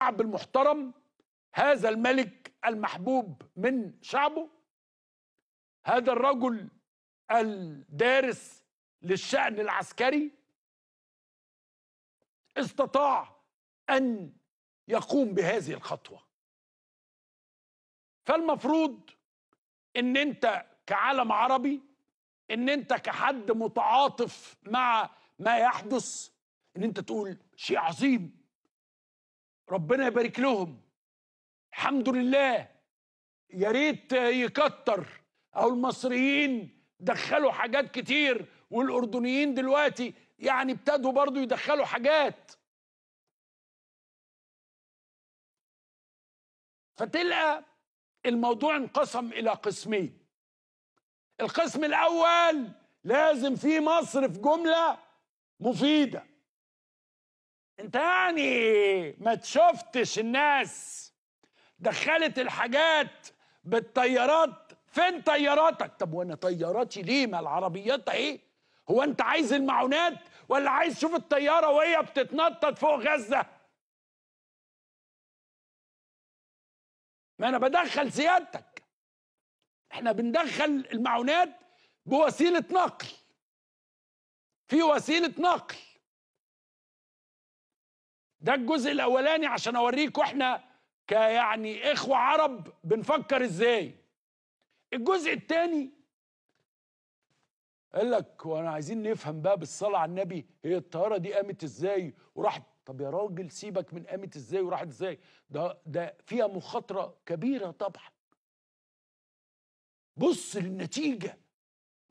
الشعب المحترم، هذا الملك المحبوب من شعبه، هذا الرجل الدارس للشأن العسكري، استطاع أن يقوم بهذه الخطوة. فالمفروض ان انت كعالم عربي، ان انت كحد متعاطف مع ما يحدث، ان انت تقول شيء عظيم، ربنا يبارك لهم، الحمد لله، يا ريت يكتر، او المصريين دخلوا حاجات كتير، والاردنيين دلوقتي يعني ابتدوا برضو يدخلوا حاجات. فتلقى الموضوع انقسم الى قسمين. القسم الاول لازم في مصر في جمله مفيده. انت يعني ما شفتش الناس دخلت الحاجات بالطيارات؟ فين طياراتك؟ طب وانا طياراتي ليه؟ ما العربيات اهي. هو انت عايز المعونات ولا عايز تشوف الطياره وهي بتتنطط فوق غزه؟ ما انا بدخل سيادتك، احنا بندخل المعونات بوسيله نقل، في وسيله نقل. ده الجزء الاولاني عشان اوريكم احنا كيعني اخوه عرب بنفكر ازاي. الجزء الثاني قال لك وانا عايزين نفهم بقى بالصلاه على النبي، هي الطياره دي قامت ازاي وراحت؟ طب يا راجل سيبك من قامت ازاي وراحت ازاي، ده فيها مخاطره كبيره طبعا. بص للنتيجه،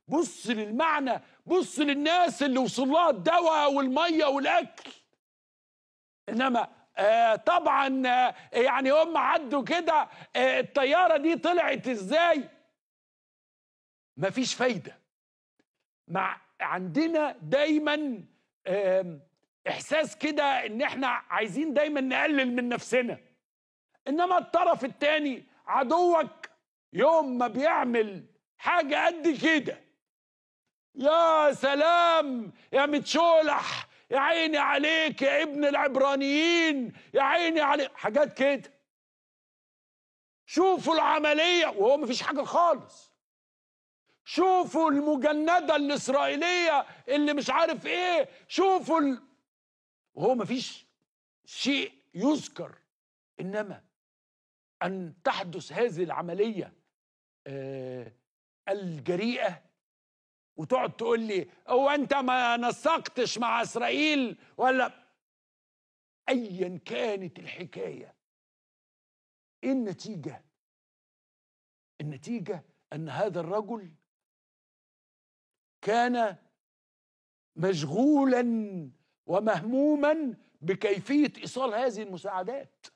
بص للمعنى، بص للناس اللي وصل لها الدواء والميه والاكل. انما طبعا يعني هم عدوا كده، الطياره دي طلعت ازاي؟ مفيش فايده. عندنا دايما احساس كده ان احنا عايزين دايما نقلل من نفسنا، انما الطرف الثاني عدوك يوم ما بيعمل حاجه قد كده، يا سلام يا متشولح، يا عيني عليك يا ابن العبرانيين، يا عيني عليك، حاجات كده. شوفوا العمليه وهو مفيش حاجه خالص. شوفوا المجندة الإسرائيلية اللي مش عارف ايه، شوفوا وهو مفيش شيء يذكر. إنما أن تحدث هذه العملية الجريئة، وتقعد تقول لي هو أنت ما نسقتش مع إسرائيل ولا أيا كانت الحكاية. إيه النتيجة؟ النتيجة أن هذا الرجل كان مشغولا ومهموما بكيفية إيصال هذه المساعدات.